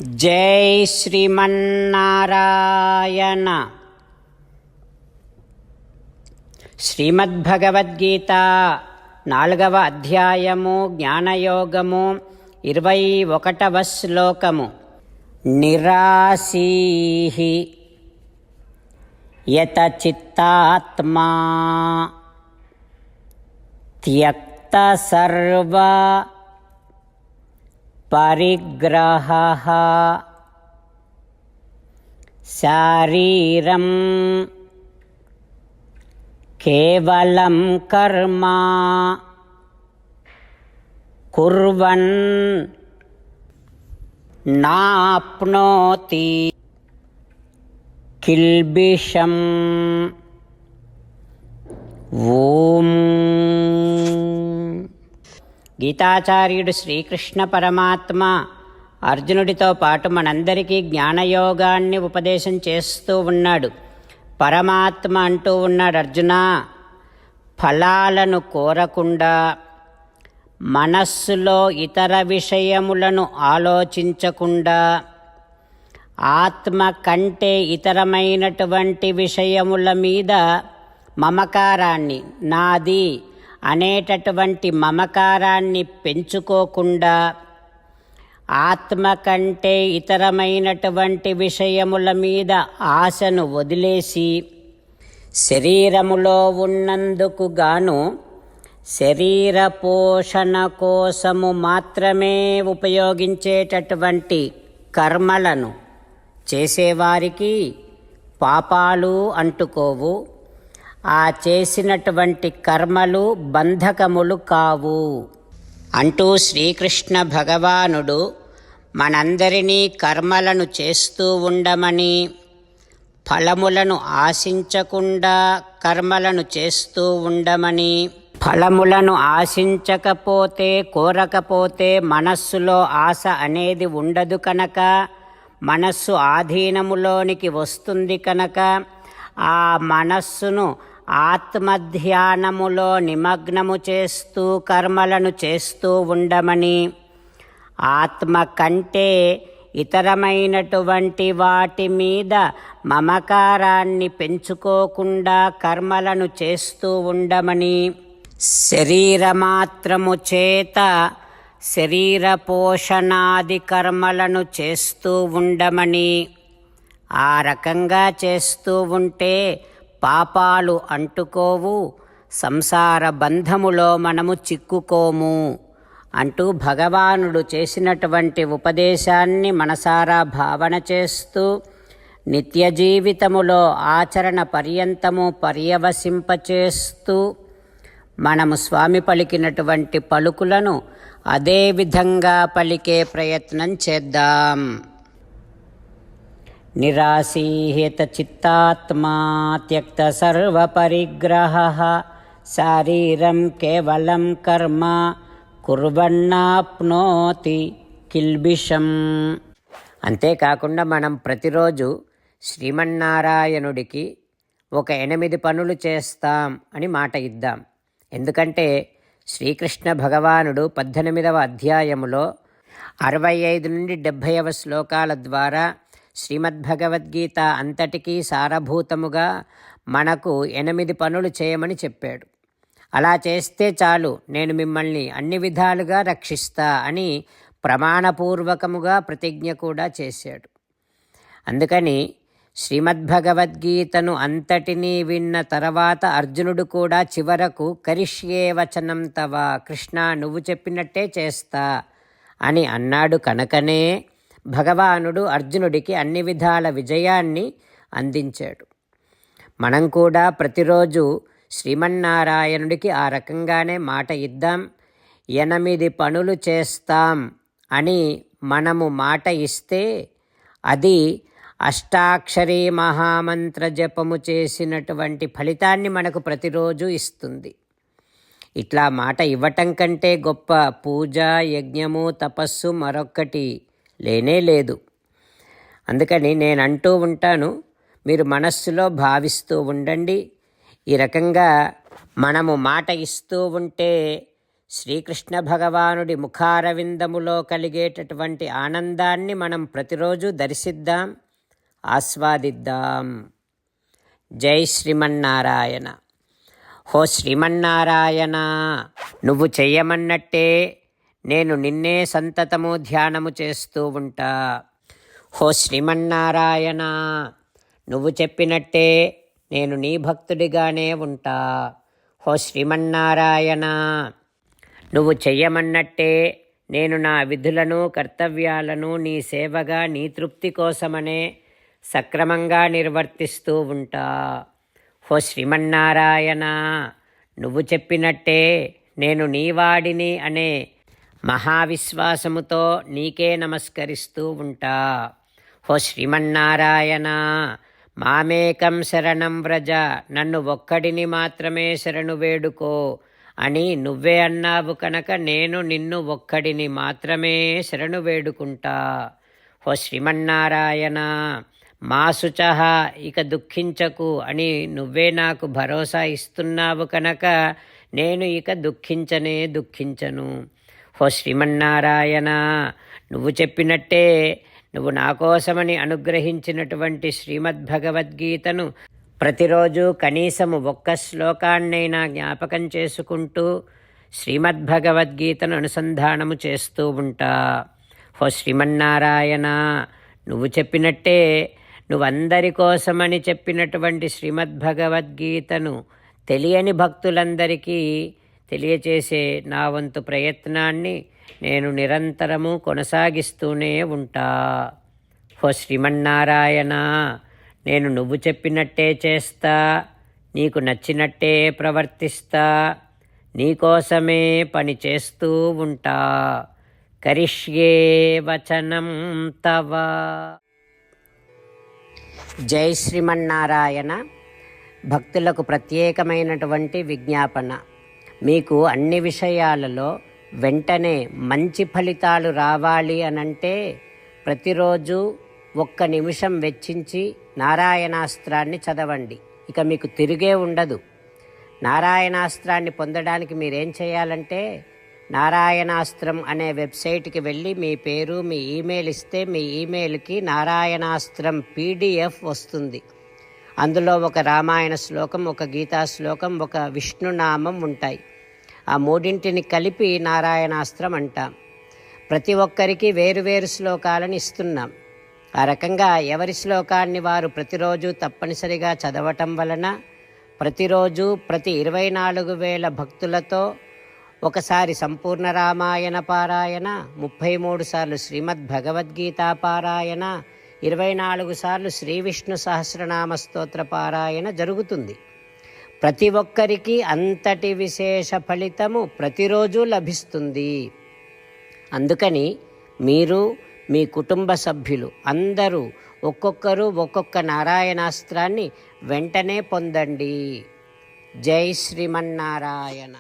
జై శ్రీమన్నారాయణ. శ్రీమద్భగవద్గీత 4వ అధ్యాయము జ్ఞానయోగము 21వ శ్లోకము. నిరాశీః యత చిత్తాత్మా త్యక్త సర్వ పరిగ్రహః శారీరం కేవలం కర్మ కుర్వన్ నాప్నోతి కిల్బిషం. ఓం. గీతాచార్యుడు శ్రీకృష్ణ పరమాత్మ అర్జునుడితో పాటు మనందరికీ జ్ఞానయోగాన్ని ఉపదేశం చేస్తూ ఉన్నాడు. పరమాత్మ అంటూ ఉన్నాడు, అర్జున, ఫలాలను కోరకుండా మనస్సులో ఇతర విషయములను ఆలోచించకుండా ఆత్మ కంటే ఇతరమైనటువంటి విషయముల మీద మమకారాన్ని, నాది అనేటటువంటి మమకారాన్ని పెంచుకోకుండా ఆత్మ కంటే ఇతరమైనటువంటి విషయముల మీద ఆశను వదిలేసి శరీరములో ఉన్నందుకు గాను శరీర పోషణ కోసము మాత్రమే ఉపయోగించేటటువంటి కర్మలను చేసేవారికి పాపాలు అంటుకోవు. ఆ చేసినటువంటి కర్మలు బంధకములు కావు అంటూ శ్రీకృష్ణ భగవానుడు మనందరినీ కర్మలను చేస్తూ ఉండమని, ఫలములను ఆశించకుండా కర్మలను చేస్తూ ఉండమని, ఫలములను ఆశించకపోతే కోరకపోతే మనస్సులో ఆశ అనేది ఉండదు కనుక, మనస్సు ఆధీనములోనికి వస్తుంది కనుక ఆ మనస్సును ఆత్మధ్యానములో నిమగ్నము చేస్తూ కర్మలను చేస్తూ ఉండమని, ఆత్మ కంటే ఇతరమైనటువంటి వాటి మీద మమకారాన్ని పెంచుకోకుండా కర్మలను చేస్తూ ఉండమని, శరీరమాత్రము చేత శరీర పోషణాది కర్మలను చేస్తూ ఉండమని, ఆ రకంగా చేస్తూ ఉంటే పాపాలు అంటుకోవు, సంసార బంధములో మనము చిక్కుకోము అంటూ భగవానుడు చేసినటువంటి ఉపదేశాన్ని మనసారా భావన చేస్తూ నిత్య జీవితములో ఆచరణ పర్యంతము పర్యవసింపచేస్తూ మనము స్వామి పలికినటువంటి పలుకులను అదే విధంగా పలికే ప్రయత్నం చేద్దాం. నిరాశీహేత చిత్తాత్మా త్యక్త సర్వ పరిగ్రహః శారీరం కేవలం కర్మ కుర్వన్నాప్నోతి కిల్బిషం. అంతేకాకుండా మనం ప్రతిరోజు శ్రీమన్నారాయణుడికి ఒక 8 పనులు చేస్తాం అని మాట ఇద్దాం. ఎందుకంటే శ్రీకృష్ణ భగవానుడు 18వ అధ్యాయములో 65 నుండి 70వ శ్లోకాల ద్వారా శ్రీమద్భగవద్గీత అంతటికీ సారభూతముగా మనకు 8 పనులు చేయమని చెప్పాడు. అలా చేస్తే చాలు, నేను మిమ్మల్ని అన్ని విధాలుగా రక్షిస్తా అని ప్రమాణపూర్వకముగా ప్రతిజ్ఞ కూడా చేశాడు. అందుకని శ్రీమద్భగవద్గీతను అంతటినీ విన్న తర్వాత అర్జునుడు కూడా చివరకు కరిష్యే వచనం తవ, కృష్ణ నువ్వు చెప్పినట్టే చేస్తా అని అన్నాడు కనుకనే భగవానుడు అర్జునుడికి అన్ని విధాల విజయాన్ని అందించాడు. మనం కూడా ప్రతిరోజు శ్రీమన్నారాయణుడికి ఆ రకంగానే మాట ఇద్దాం. 8 పనులు చేస్తాం అని మనము మాట ఇస్తే అది అష్టాక్షరీ మహామంత్ర జపము చేసినటువంటి ఫలితాన్ని మనకు ప్రతిరోజు ఇస్తుంది. ఇట్లా మాట ఇవ్వటం కంటే గొప్ప పూజ, యజ్ఞము, తపస్సు మరొక్కటి లేనే లేదు. అందుకని నేను అంటూ ఉంటాను, మీరు మనస్సులో భావిస్తూ ఉండండి. ఈ రకంగా మనము మాట ఇస్తూ ఉంటే శ్రీకృష్ణ భగవానుడి ముఖారవిందములో కలిగేటటువంటి ఆనందాన్ని మనం ప్రతిరోజు దర్శిద్దాం, ఆస్వాదిద్దాం. జై శ్రీమన్నారాయణ. హో శ్రీమన్నారాయణ, నువ్వు చెయ్యమన్నట్టే నేను నిన్నే సంతతము ధ్యానము చేస్తూ ఉంటా. హో శ్రీమన్నారాయణ, నువ్వు చెప్పినట్టే నేను నీ భక్తుడిగానే ఉంటా. హో శ్రీమన్నారాయణ, నువ్వు చెయ్యమన్నట్టే నేను నా విధులను కర్తవ్యాలను నీ సేవగా నీ తృప్తి కోసమనే సక్రమంగా నిర్వర్తిస్తూ ఉంటా. హో శ్రీమన్నారాయణ, నువ్వు చెప్పినట్టే నేను నీవాడిని అనే మహావిశ్వాసముతో నీకే నమస్కరిస్తూ ఉంటా. హో శ్రీమన్నారాయణ, మామేకం శరణం వ్రజ, నన్ను ఒక్కడిని మాత్రమే శరణు వేడుకో అని నువ్వే అన్నావు కనుక నేను నిన్ను ఒక్కడిని మాత్రమే శరణు వేడుకుంటా. హో శ్రీమన్నారాయణ, మా శుచః, ఇక దుఃఖించకు అని నువ్వే నాకు భరోసా ఇస్తున్నావు కనుక నేను ఇక దుఃఖించను. హో శ్రీమన్నారాయణ, నువ్వు చెప్పినట్టే నువ్వు నా కోసమని అనుగ్రహించినటువంటి శ్రీమద్భగవద్గీతను ప్రతిరోజు కనీసము ఒక్క శ్లోకాన్నైనా జ్ఞాపకం చేసుకుంటూ శ్రీమద్భగవద్గీతను అనుసంధానము చేస్తూ ఉంటా. హో శ్రీమన్నారాయణ, నువ్వు చెప్పినట్టే నువ్వందరి కోసమని చెప్పినటువంటి శ్రీమద్భగవద్గీతను తెలియని భక్తులందరికీ తెలియచేసే నా వంతు ప్రయత్నాన్ని నేను నిరంతరము కొనసాగిస్తూనే ఉంటా. హో శ్రీమన్నారాయణ, నేను నువ్వు చెప్పినట్టే చేస్తా, నీకు నచ్చినట్టే ప్రవర్తిస్తా, నీకోసమే పని చేస్తూ ఉంటా. కరిష్యే వచనం తవ. జై శ్రీమన్నారాయణ. భక్తులకు ప్రత్యేకమైనటువంటి విజ్ఞాపన. మీకు అన్ని విషయాలలో వెంటనే మంచి ఫలితాలు రావాలి అనంటే ప్రతిరోజు 1 నిమిషం వెచ్చించి నారాయణాస్త్రాన్ని చదవండి. ఇక మీకు తిరిగే ఉండదు. నారాయణాస్త్రాన్ని పొందడానికి మీరేం చేయాలంటే నారాయణాస్త్రం అనే వెబ్సైట్కి వెళ్ళి మీ పేరు మీ ఈమెయిల్ ఇస్తే మీ ఈమెయిల్కి నారాయణాస్త్రం PDF వస్తుంది. అందులో ఒక రామాయణ శ్లోకం, ఒక గీతా శ్లోకం, ఒక విష్ణునామం ఉంటాయి. ఆ మూడింటిని కలిపి నారాయణాస్త్రం అంటాం. ప్రతి ఒక్కరికి వేరువేరు శ్లోకాలను ఇస్తున్నాం. ఆ రకంగా ఎవరి శ్లోకాన్ని వారు ప్రతిరోజు తప్పనిసరిగా చదవటం వలన ప్రతిరోజు ప్రతి 24,000 భక్తులతో ఒకసారి సంపూర్ణ రామాయణ పారాయణ, 33 సార్లు శ్రీమద్భగవద్గీత పారాయణ, 24 సార్లు శ్రీ విష్ణు సహస్రనామ స్తోత్ర పారాయణ జరుగుతుంది. ప్రతి ఒక్కరికి అంతటి విశేష ఫలితము ప్రతిరోజు లభిస్తుంది. అందుకని మీరు మీ కుటుంబ సభ్యులు అందరూ ఒక్కొక్కరు ఒక్కొక్క నారాయణాస్త్రాన్ని వెంటనే పొందండి. జై శ్రీమన్నారాయణ.